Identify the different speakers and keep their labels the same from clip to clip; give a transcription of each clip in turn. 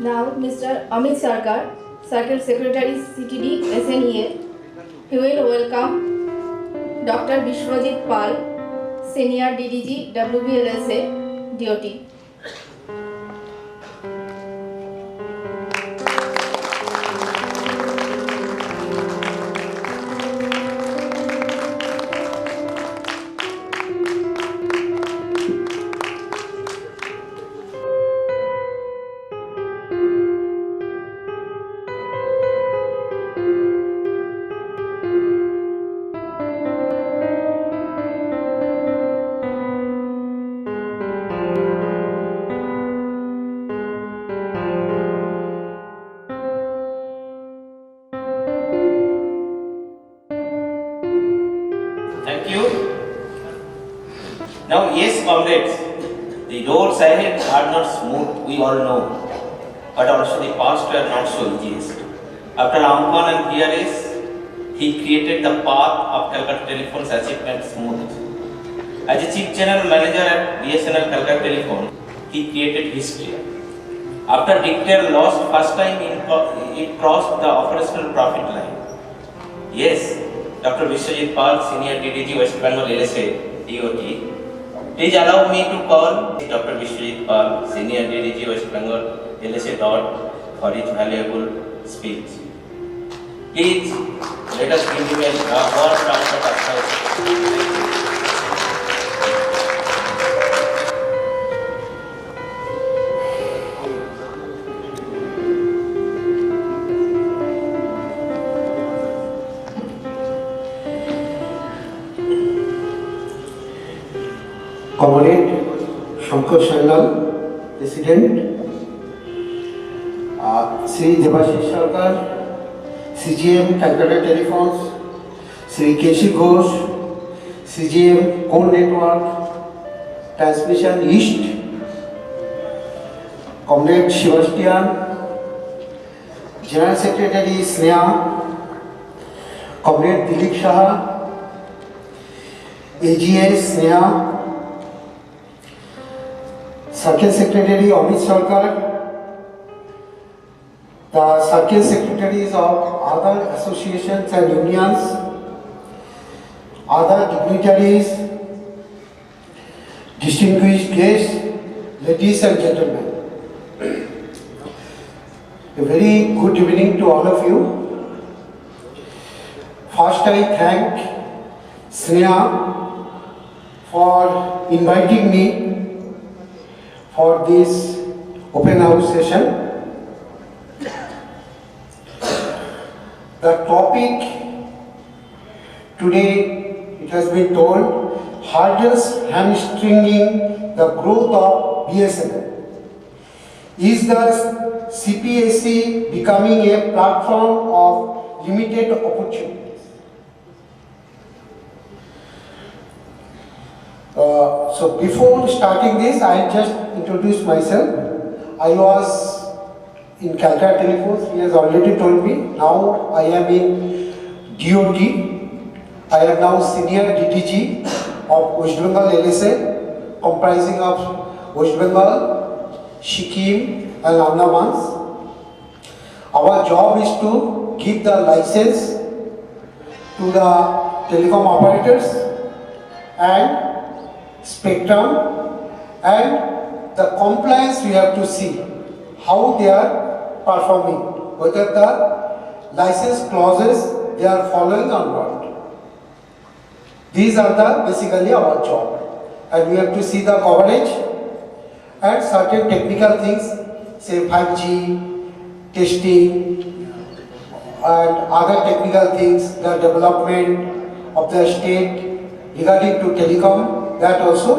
Speaker 1: Now, Mr. Amit Sarkar, Circle Secretary CTD SNEA, he will welcome Dr. Bishwajit Pal, Senior DDG WBLSA DOT.
Speaker 2: Thank you. Now, yes, comrades, the roads ahead are not smooth, we all know, but also the past were not so easiest. After Ampan and PRS, he created the path of Calcutta Telephone's achievement smooth. As a Chief General Manager at BSNL Calcutta Telephone, he created history. After Dictator lost first time, it crossed the operational profit line. Yes, Dr. Bishwajit Pal, Senior DDG West Bengal LSA DOT. Please allow me to call Dr. Bishwajit Pal, Senior DDG West Bengal LSA DOT for his valuable speech. Please let us give him a warm round of applause.
Speaker 3: Comrade Shankar Shangal, President, Sri Debashish Sarkar, CGM Calcutta Telephones, Sri Keshi Ghosh, CGM Core Network, Transmission East, Comrade Sebastian, General Secretary Sneha, Comrade Dilip Shah, AGS Sneha, Circle Secretary Amit Sarkar, the Circle Secretaries of other associations and unions, other dignitaries, distinguished guests, ladies and gentlemen. A very good evening to all of you. First, I thank Sneha for inviting me for this open house session. The topic today, it has been told, hurdles hamstringing the growth of BSNL. Is the CPSC becoming a platform of limited opportunities? So before starting this, I just introduce myself. I was in Calcutta Telephones, he has already told me. Now I am in DOT. I am now Senior DDG of West Bengal LSA, comprising of West Bengal, Sikkim and Andamans. Our job is to give the license to the telecom operators and spectrum, and the compliance we have to see how they are performing, whether the license clauses they are following or not. These are the basically our job, and we have to see the coverage and certain technical things, say 5G testing and other technical things, the development of the state regarding to telecom, that also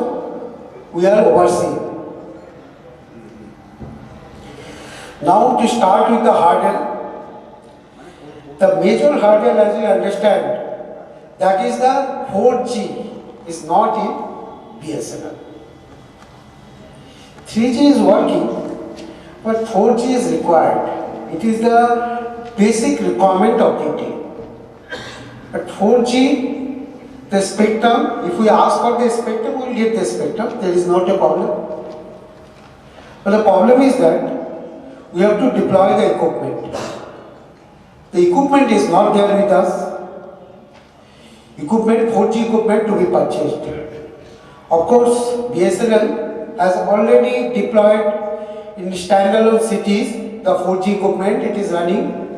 Speaker 3: we are overseeing. Now to start with the hurdle, the major hurdle as we understand, that is the 4G is not in BSNL. 3G is working, but 4G is required. It is the basic requirement of duty. But 4G, the spectrum, if we ask for the spectrum, we will get the spectrum. There is not a problem. But the problem is that we have to deploy the equipment. The equipment is not there with us. Equipment, 4G equipment to be purchased. Of course, BSNL has already deployed in standalone cities the 4G equipment. It is running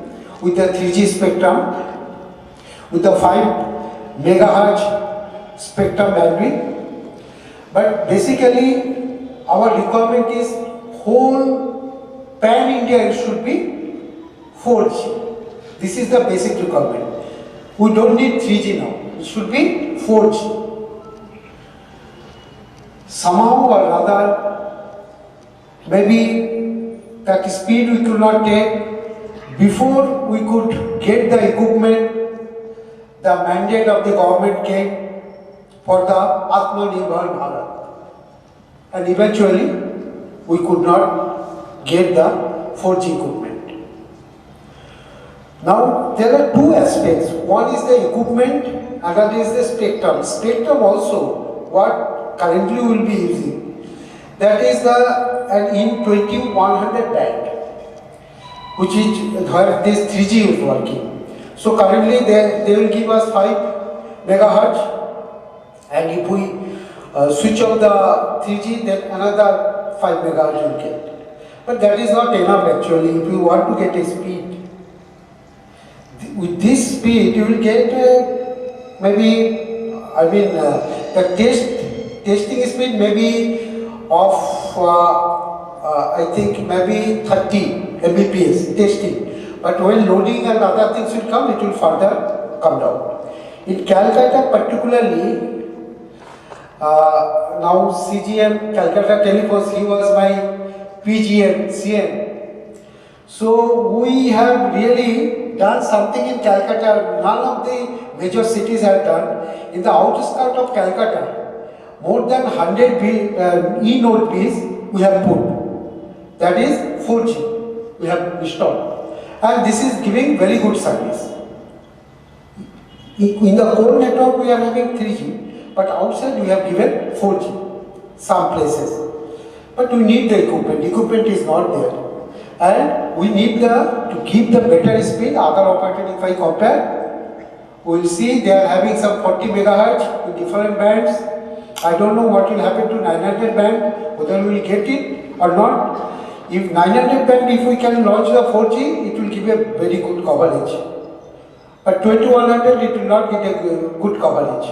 Speaker 3: with the 3G spectrum, with the 5 megahertz spectrum bandwidth. But basically, our requirement is whole pan-India it should be 4G. This is the basic requirement. We don't need 3G now. It should be 4G. Somehow or other, maybe that speed we could not take. Before we could get the equipment, the mandate of the government came for the Atmanirbhar Bharat. And eventually, we could not get the 4G equipment. Now, there are two aspects. One is the equipment, another is the spectrum. Spectrum also, what currently we will be using, that is an in 2100 band, which is where this 3G is working. So currently they will give us 5 megahertz, and if we switch off the 3G, then another 5 megahertz will get. But that is not enough actually. If you want to get a speed, with this speed you will get maybe, the testing speed maybe of I think maybe 30 Mbps testing. But when loading and other things will come, it will further come down. In Calcutta particularly, now CGM, Calcutta Telephones, he was my PGM, CM. So we have really done something in Calcutta, none of the major cities have done. In the outskirts of Calcutta, more than 100 e-note Bs we have put. That is 4G we have installed. And this is giving very good service. In the core network we are having 3G, but outside we have given 4G, some places. But we need the equipment. Equipment is not there. And we need to give the better speed. Other operators, if I compare, we will see they are having some 40 megahertz in different bands. I don't know what will happen to 900 band, whether we will get it or not. If 900 band, if we can launch the 4G, it will give a very good coverage. But 2100, it will not get a good coverage.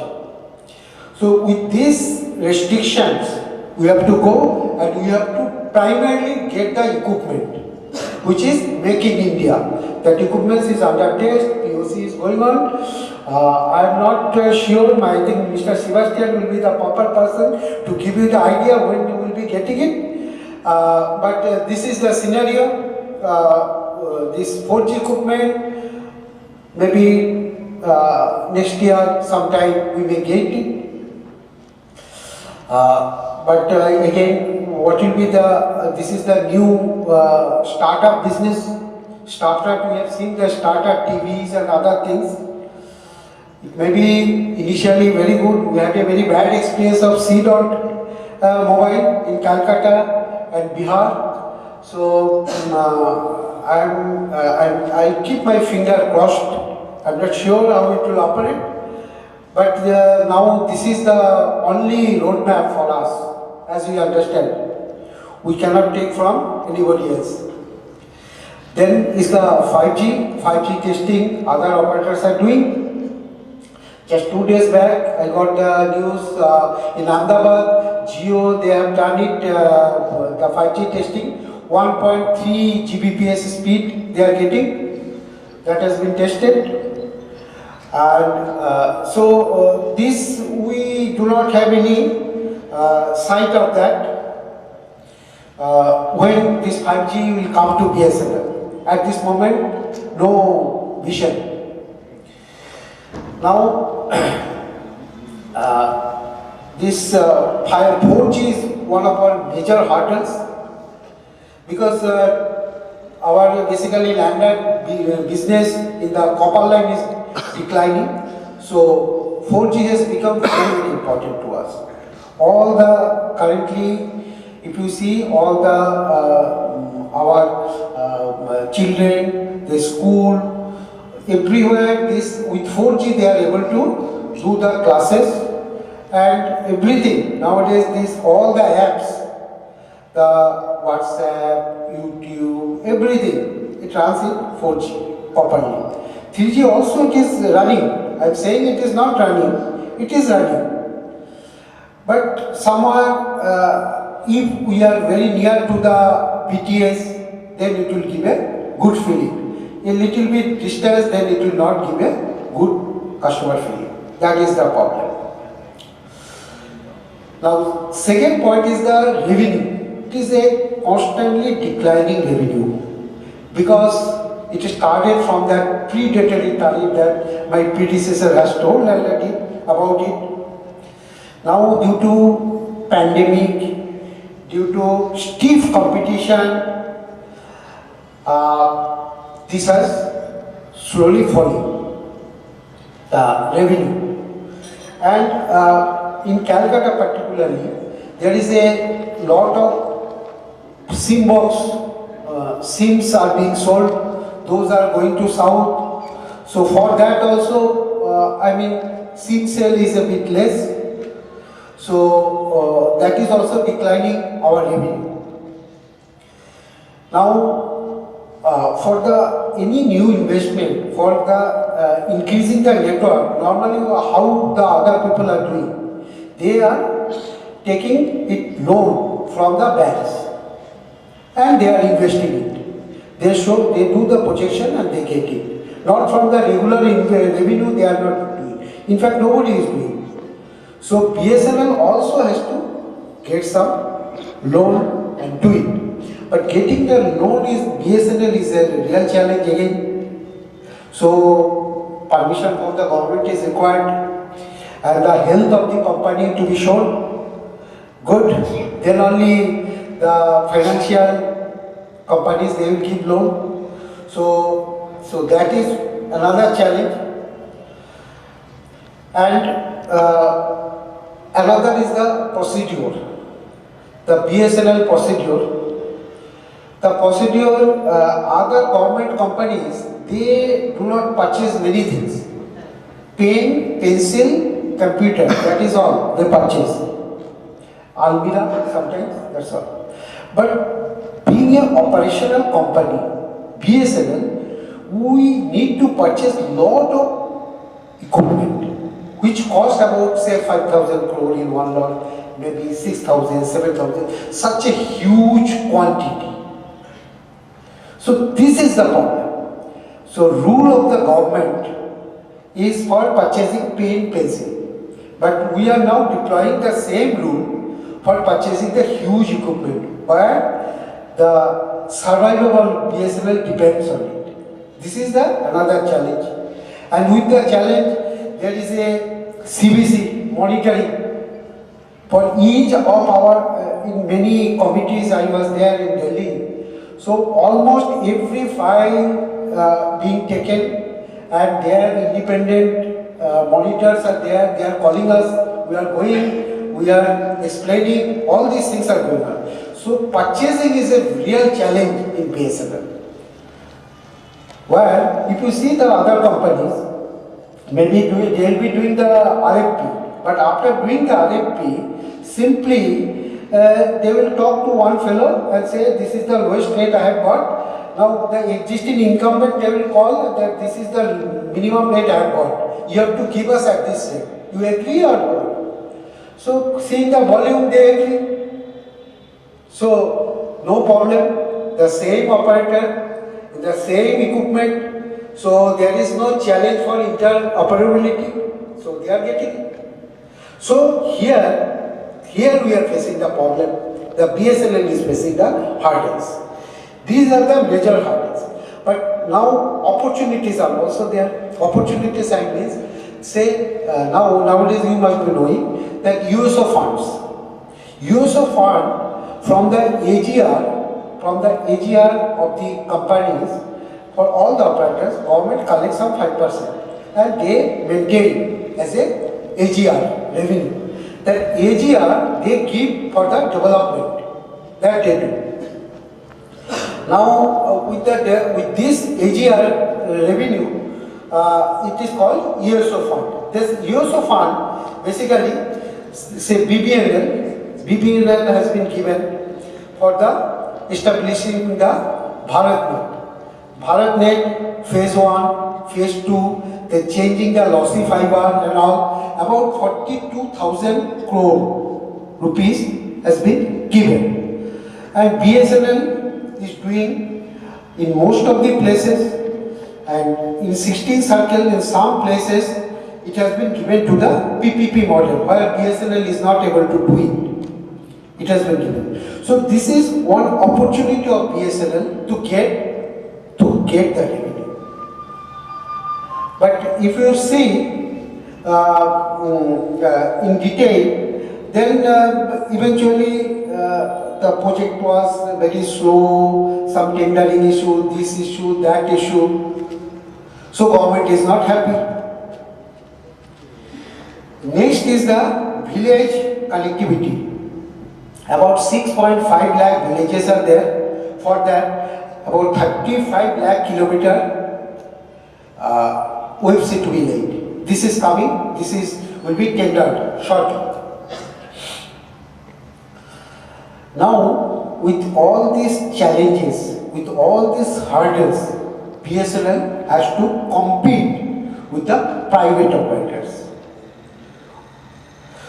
Speaker 3: So with these restrictions, we have to go and we have to primarily get the equipment, which is Make in India. That equipment is under test, POC is going on. I am not sure, I think Mr. Sebastian will be the proper person to give you the idea when you will be getting it. But this is the scenario. This 4G equipment, maybe next year sometime we may get it. But again, what will be this is the new startup business. Startup, we have seen the startup TVs and other things. It may be initially very good. We had a very bad experience of C.Mobile in Calcutta and Bihar. So I keep my finger crossed. I'm not sure how it will operate. But now this is the only roadmap for us, as we understand. We cannot take from anybody else. Then is the 5G testing other operators are doing. Just 2 days back, I got the news in Ahmedabad, Jio, they have done it, the 5G testing, 1.3 Gbps speed they are getting. That has been tested. And so this we do not have any sight of that when this 5G will come to BSNL. At this moment, no vision. Now, this 4G is one of our major hurdles because our basically landline business in the copper line is declining. So 4G has become very, very important to us. All the currently, if you see all the our children, the school, everywhere this with 4G they are able to do the classes and everything. Nowadays this all the apps, the WhatsApp, YouTube, everything, it runs in 4G properly. 3G also it is running. I am saying it is not running, it is running. But somewhere, if we are very near to the BTS, then it will give a good feeling. A little bit distance, then it will not give a good customer feeling. That is the problem. Now, second point is the revenue. It is a constantly declining revenue because it started from that predatory tariff that my predecessor has told already about it. Now, due to pandemic, due to stiff competition, this has slowly fallen the revenue. And in Calcutta particularly, there is a lot of SIM box, SIMs are being sold, those are going to south. So for that also, SIM sale is a bit less. So that is also declining our revenue. Now, for the any new investment, for the increasing the network, normally how the other people are doing, they are taking it loan from the banks and they are investing it. They do the projection and they get it. Not from the regular revenue, they are not doing. In fact, nobody is doing. So BSNL also has to get some loan and do it. But getting the loan is BSNL is a real challenge again. So permission from the government is required and the health of the company to be shown good. Then only the financial companies they will give loan. So that is another challenge. And another is the procedure, the BSNL procedure. The procedure, other government companies, they do not purchase many things. Pen, pencil, computer, that is all they purchase. Almira sometimes, that's all. But being an operational company, BSNL, we need to purchase lot of equipment, which cost about say 5,000 crore in one lot, maybe 6,000, 7,000, such a huge quantity. So this is the problem. So rule of the government is for purchasing pen, pencil. But we are now deploying the same rule for purchasing the huge equipment where the survival of BSNL depends on it. This is the another challenge. And with the challenge, there is a CBC monitoring for each of our, in many committees I was there in Delhi. So almost every file being taken and their independent monitors are there, they are calling us, we are going, we are explaining, all these things are going on. So purchasing is a real challenge in BSNL. Where if you see the other companies, maybe they will be doing the RFP, but after doing the RFP, simply they will talk to one fellow and say, this is the lowest rate I have got. Now the existing incumbent, they will call that this is the minimum rate I have got. You have to give us at this rate. You agree or not? So seeing the volume, they agree. So no problem. The same operator, the same equipment. So there is no challenge for interoperability. So they are getting it. So here we are facing the problem. The BSNL is facing the hurdles. These are the major hurdles. But now opportunities are also there. Opportunities I mean, say nowadays you must be knowing that USO funds. USO fund from the AGR of the companies for all the operators, government collects some 5% and they maintain as a AGR revenue. That AGR they give for the development that they do. Now, with this AGR revenue, it is called ESO fund. This ESO fund, basically, say BBNL has been given for the establishing the BharatNet phase 1, phase 2, then changing the lossy fiber and all. About 42,000 crore rupees has been given. And BSNL is doing in most of the places, and in 16 circle in some places it has been given to the PPP model where BSNL is not able to do it. It has been given. So this is one opportunity of BSNL to get the revenue. But if you see in detail, then eventually the project was very slow, some tendering issue, this issue, that issue. So government is not happy. Next is the village connectivity. About 6.5 lakh villages are there. For that, about 35 lakh kilometer OFC to be laid. This is coming. Will be tendered shortly. Now, with all these challenges, with all these hurdles, BSNL has to compete with the private operators.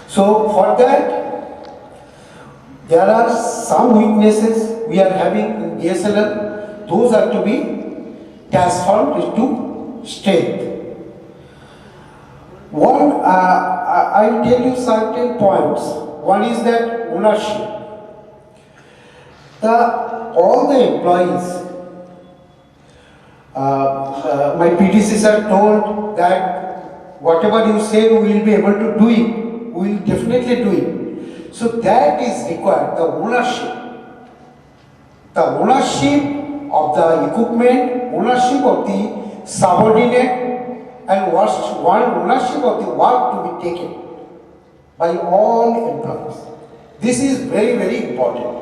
Speaker 3: So for that, there are some weaknesses we are having in BSNL. Those are to be transformed into strength. One, I'll tell you certain points. One is that ownership. All the employees, my predecessor told that whatever you say we will be able to do it. We will definitely do it. So that is required, the ownership. The ownership of the equipment, ownership of the subordinate, and ownership of the work to be taken by all employees. This is very, very important.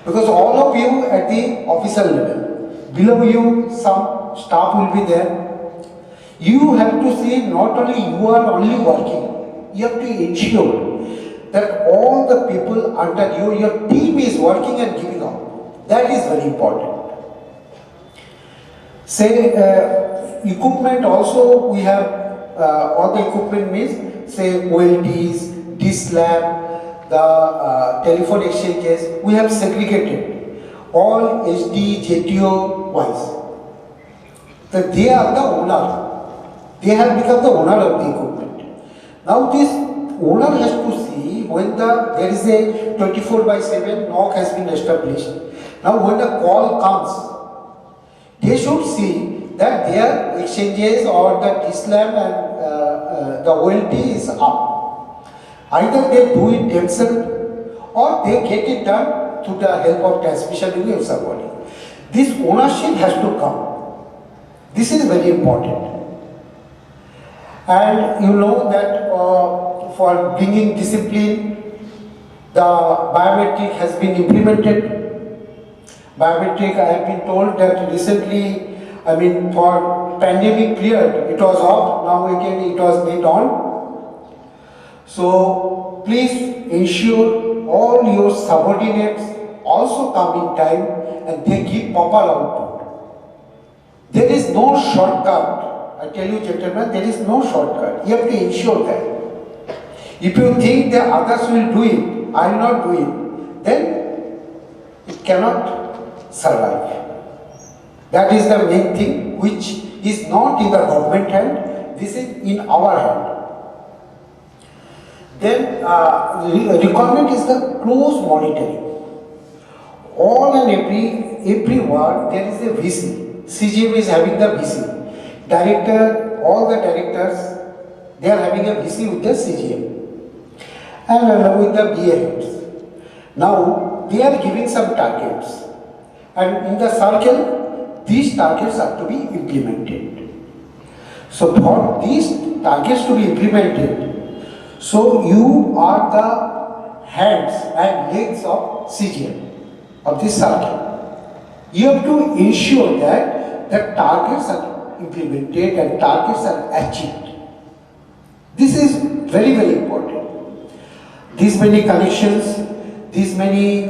Speaker 3: Because all of you at the officer level, below you some staff will be there. You have to see not only you are only working, you have to ensure that all the people under you, your team is working and giving out. That is very important. Say equipment also, we have all the equipment means say OLTs, DSLAM, the telephone exchanges, we have segregated all SD, JTO wise. That they are the owner. They have become the owner of the equipment. Now this owner has to see when there is a 24/7 NOC has been established. Now when the call comes, they should see that their exchanges or the DSLAM and the OLT is up. Either they do it themselves or they get it done through the help of transmission unit or somebody. This ownership has to come. This is very important. And you know that for bringing discipline, the biometric has been implemented. Biometric, I have been told that recently, for pandemic period, it was off, now again it was made on. So please ensure all your subordinates also come in time and they give proper output. There is no shortcut. I tell you gentlemen, there is no shortcut. You have to ensure that. If you think that others will do it, I will not do it, then it cannot survive. That is the main thing which is not in the government hand, this is in our hand. Then requirement is the close monitoring. All and every ward there is a VC. CGM is having the VC. Director, all the directors, they are having a VC with the CGM. And along with the BA heads. Now they are giving some targets. And in the circle, these targets are to be implemented. So for these targets to be implemented, so you are the hands and legs of CGM, of this circle. You have to ensure that the targets are implemented and targets are achieved. This is very, very important. These many connections, these many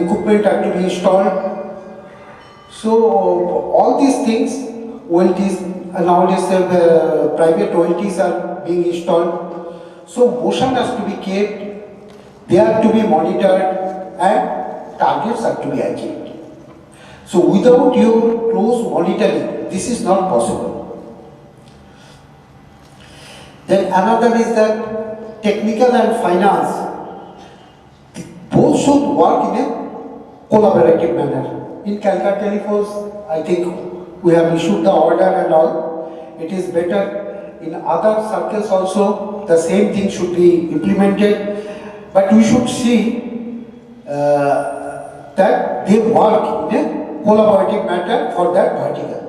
Speaker 3: equipment are to be installed. So all these things, OLTs, nowadays private OLTs are being installed. So motion has to be kept, they are to be monitored, and targets are to be achieved. So without your close monitoring, this is not possible. Then another is that technical and finance, both should work in a collaborative manner. In Calcutta Telephones, I think we have issued the order and all. It is better in other circles also, the same thing should be implemented. But we should see that they work in a collaborative manner for that vertical.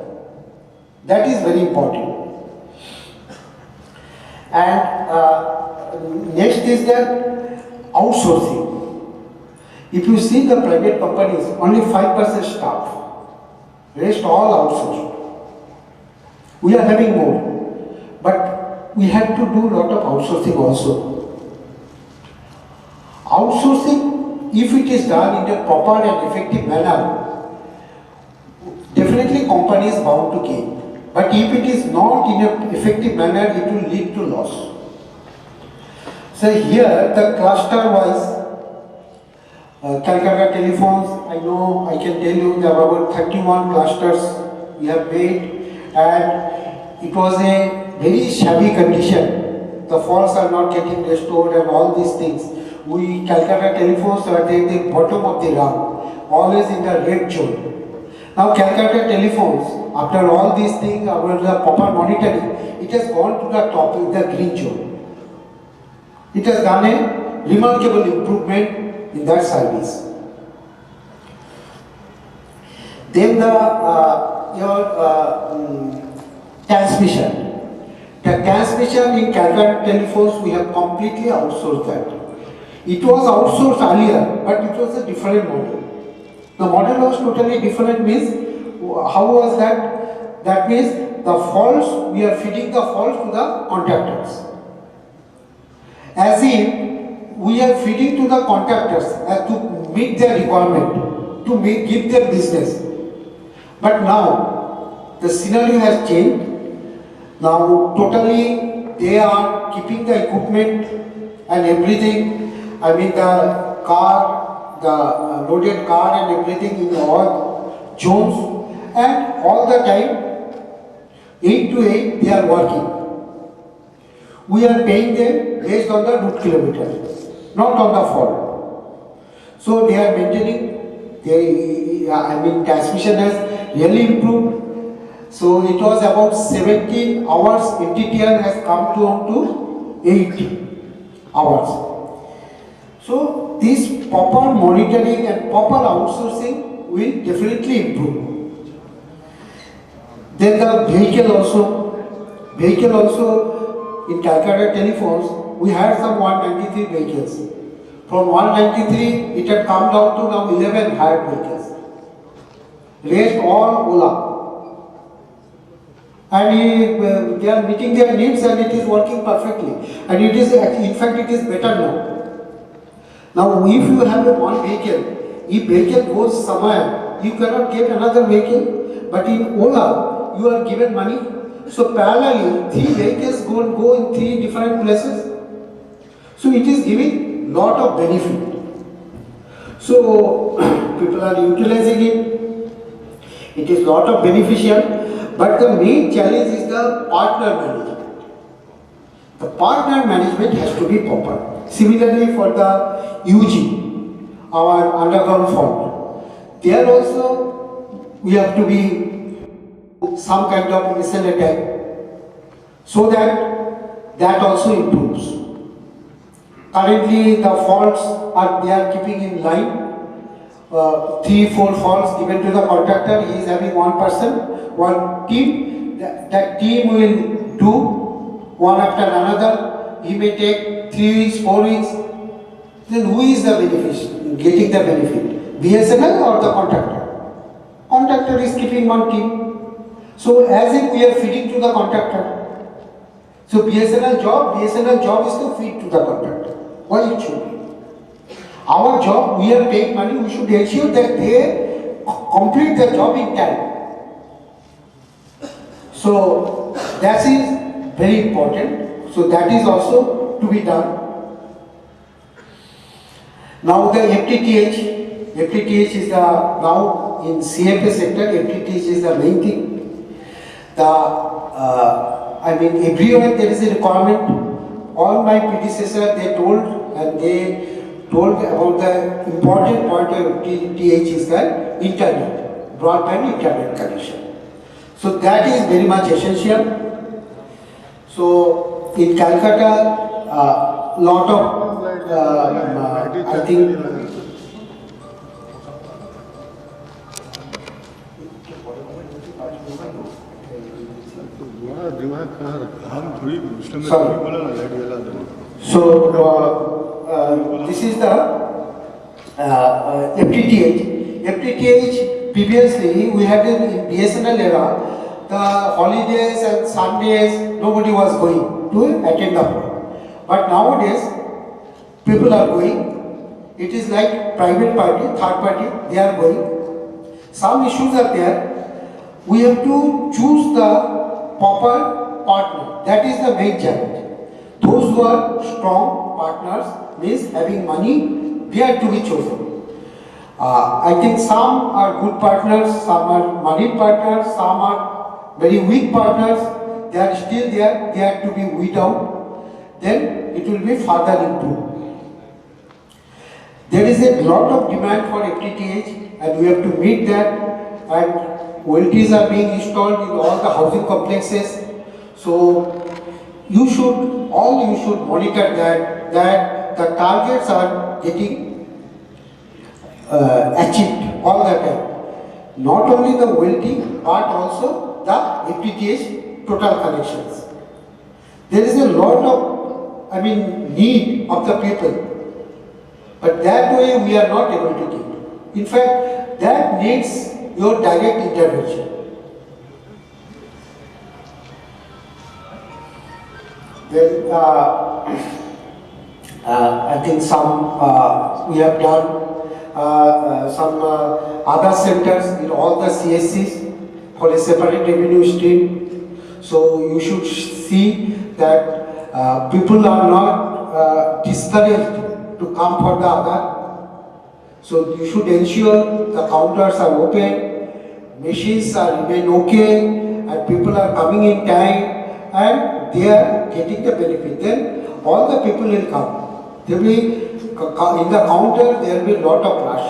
Speaker 3: That is very important. And next is that outsourcing. If you see the private companies, only 5% staff, rest all outsourced. We are having more, but we have to do lot of outsourcing also. Outsourcing, if it is done in a proper and effective manner, definitely company is bound to gain. But if it is not in an effective manner, it will lead to loss. So here, the cluster-wise, Calcutta Telephones, I know, I can tell you there are about 31 clusters we have made, and it was a very shabby condition. The faults are not getting restored and all these things. We, Calcutta Telephones, are at the bottom of the rung, always in the red zone. Now Calcutta Telephones, after all these things, after the proper monitoring, it has gone to the top in the green zone. It has done a remarkable improvement in that service. Then transmission. The transmission in Calcutta Telephones, we have completely outsourced that. It was outsourced earlier, but it was a different model. The model was totally different, means, how was that? That means the faults, we are feeding the faults to the contractors. As if we are feeding to the contractors as to meet their requirement, to give their business. But now, the scenario has changed. Now, totally, they are keeping the equipment and everything. I mean, the car, the loaded car and everything in all zones, and all the time, 8 to 8, they are working. We are paying them based on the route kilometer, not on the fault. So they are maintaining, transmission has really improved. So it was about 17 hours, MTTR has come down to 8 hours. So this proper monitoring and proper outsourcing will definitely improve. Then the vehicle also in Calcutta Telephones, we had some 193 vehicles. From 193, it had come down to now 11 hired vehicles. Rest all Ola. And they are meeting their needs and it is working perfectly. And it is, in fact, it is better now. Now, if you have one vehicle, if vehicle goes somewhere, you cannot get another vehicle. But in Ola, you are given money. So parallelly, 3 vehicles go in 3 different places. So it is giving lot of benefit. So people are utilizing it. It is lot of beneficial. But the main challenge is the partner management. The partner management has to be proper. Similarly for the UG, our underground fault, there also we have to be some kind of missile attack so that also improves. Currently the faults they are keeping in line. 3-4 faults given to the contractor, he is having one person, one team. That team will do one after another. He may take 3 weeks, 4 weeks. then who is the beneficiary, getting the benefit? BSNL or the contractor? Contractor is keeping one team. So as if we are feeding to the contractor. So BSNL job is to feed to the contractor. Why it should be? Our job, we are paying money, we should ensure that they complete their job in time. So that is very important. So that is also to be done. Now the FTTH is the, now in CFA sector, FTTH is the main thing. Everywhere there is a requirement. All my predecessors, they told about the important point of FTTH is the internet, broadband internet connection. So that is very much essential. So in Calcutta, lot of, I think, this is the FTTH. FTTH, previously we had in BSNL era, the holidays and Sundays, nobody was going to attend the program. But nowadays, people are going. It is like private party, third party, they are going. Some issues are there. We have to choose the proper partner. That is the main challenge. Those who are strong partners, means having money, they are to be chosen. I think some are good partners, some are money partners, some are very weak partners. They are still there, they are to be weed out. Then it will be further improved. There is a lot of demand for FTTH and we have to meet that, and OLTs are being installed in all the housing complexes. So you should monitor that the targets are getting achieved all the time. Not only the OLT but also the FTTH total connections. There is a lot of need of the people, but that way we are not able to give. In fact, that needs your direct intervention. Then I think some we have done some other centers in all the CSCs for a separate revenue stream. So you should see that people are not discouraged to come for the other. So you should ensure the counters are open, machines are remain okay, and people are coming in time and they are getting the benefit. Then all the people will come. There will be in the counter there will be a lot of rush,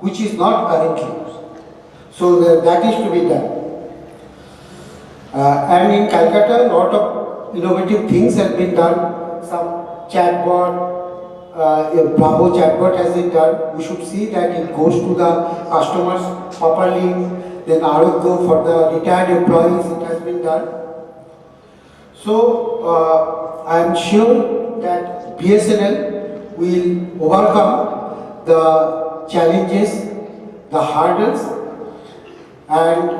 Speaker 3: which is not currently. So that is to be done. And in Calcutta, a lot of innovative things have been done. Some chatbot. Bravo chatbot has been done. We should see that it goes to the customers properly. Then Arogyo for the retired employees, it has been done. So I am sure that BSNL will overcome the challenges, the hurdles, and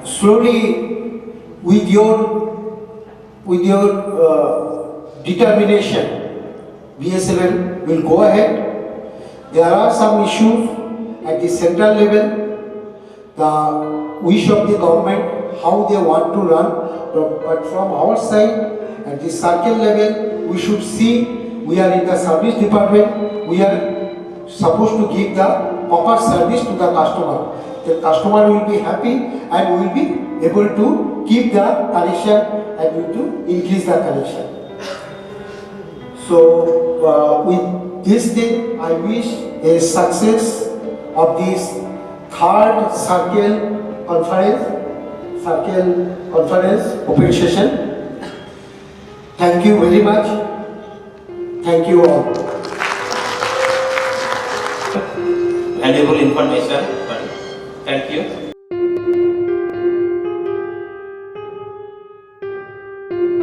Speaker 3: slowly with your determination, BSNL will go ahead. There are some issues at the central level, the wish of the government, how they want to run, but from our side, at the circle level, we should see, we are in the service department, we are supposed to give the proper service to the customer. The customer will be happy and will be able to keep the connection and will to increase the connection. So with this thing, I wish a success of this third circle conference open session. Thank you very much. Thank you all.
Speaker 2: Valuable information. Thank you.